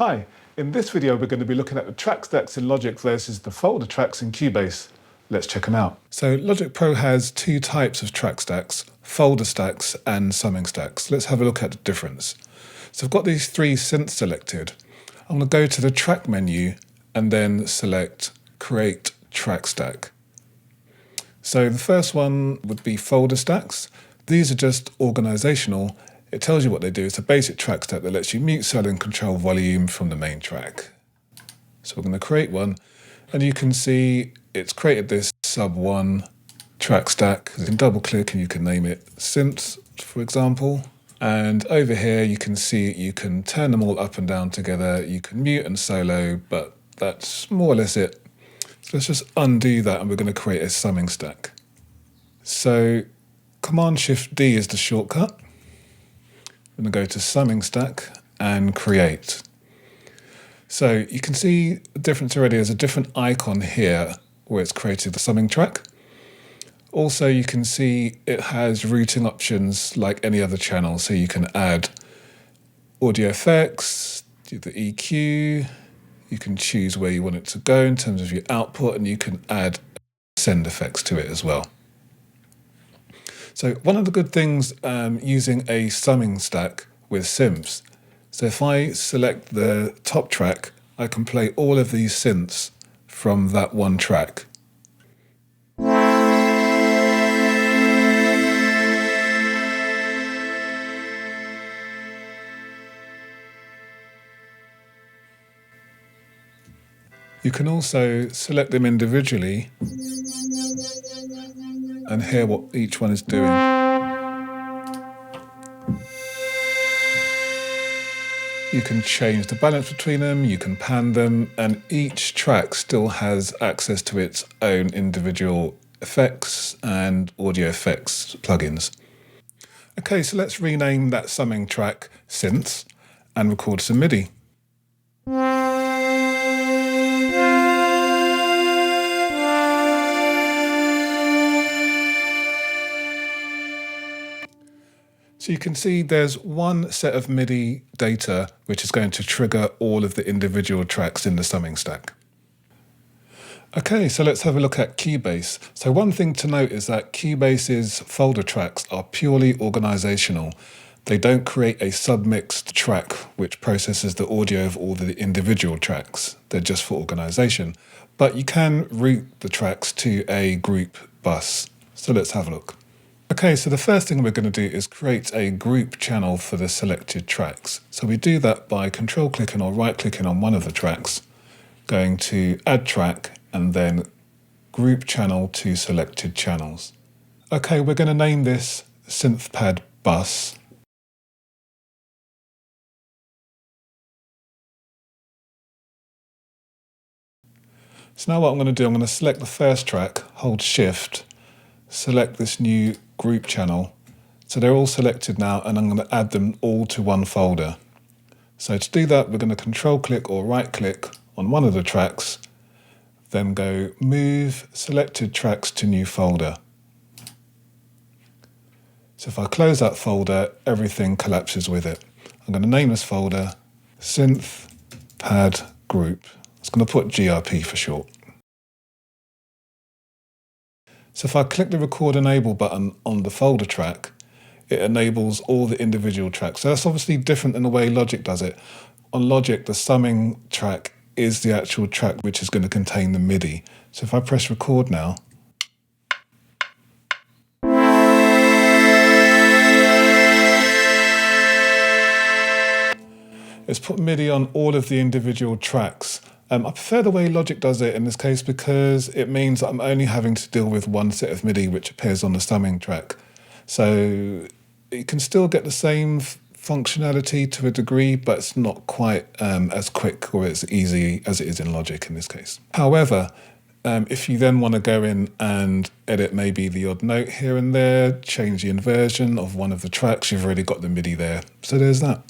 Hi, in this video we're going to be looking at the track stacks in Logic versus the folder tracks in Cubase. Let's check them out. So Logic Pro has two types of track stacks, folder stacks and summing stacks. Let's have a look at the difference. So I've got these three synths selected. I'm going to go to the track menu and then select Create Track Stack. So the first one would be folder stacks. These are just organizational. It tells you what they do. It's a basic track stack that lets you mute, cell, and control volume from the main track. So we're going to create one, and you can see it's created this sub1 track stack. You can double click and you can name it synths, for example. And over here you can see you can turn them all up and down together. You can mute and solo, but that's more or less it. So let's just undo that and we're going to create a summing stack. So Command-Shift-D is the shortcut. I'm going to go to Summing Stack and Create. So you can see the difference already. There's a different icon here where it's created the summing track. Also, you can see it has routing options like any other channel. So you can add audio effects, do the EQ, you can choose where you want it to go in terms of your output, and you can add send effects to it as well. So one of the good things using a summing stack with synths, so if I select the top track, I can play all of these synths from that one track. You can also select them individually and hear what each one is doing. You can change the balance between them, you can pan them, and each track still has access to its own individual effects and audio effects plugins. Okay, so let's rename that summing track Synths and record some MIDI. So you can see there's one set of MIDI data which is going to trigger all of the individual tracks in the summing stack. Okay, so let's have a look at Cubase. So one thing to note is that Cubase's folder tracks are purely organizational. They don't create a submixed track which processes the audio of all the individual tracks. They're just for organization. But you can route the tracks to a group bus. So let's have a look. Okay, so the first thing we're going to do is create a group channel for the selected tracks. So we do that by control clicking or right clicking on one of the tracks, going to add track and then group channel to selected channels. Okay, we're going to name this synthpad bus. So now what I'm going to do, I'm going to select the first track, hold shift, select this new group channel. So they're all selected now and I'm going to add them all to one folder. So to do that, we're going to control click or right click on one of the tracks, then go move selected tracks to new folder. So if I close that folder, everything collapses with it. I'm going to name this folder synth pad group. It's going to put GRP for short. So if I click the record enable button on the folder track, it enables all the individual tracks. So that's obviously different than the way Logic does it. On Logic, the summing track is the actual track which is going to contain the MIDI. So if I press record now, it's put MIDI on all of the individual tracks. I prefer the way Logic does it in this case because it means that I'm only having to deal with one set of MIDI which appears on the summing track. So you can still get the same functionality to a degree, but it's not quite as quick or as easy as it is in Logic in this case. However, if you then want to go in and edit maybe the odd note here and there, change the inversion of one of the tracks, you've already got the MIDI there. So there's that.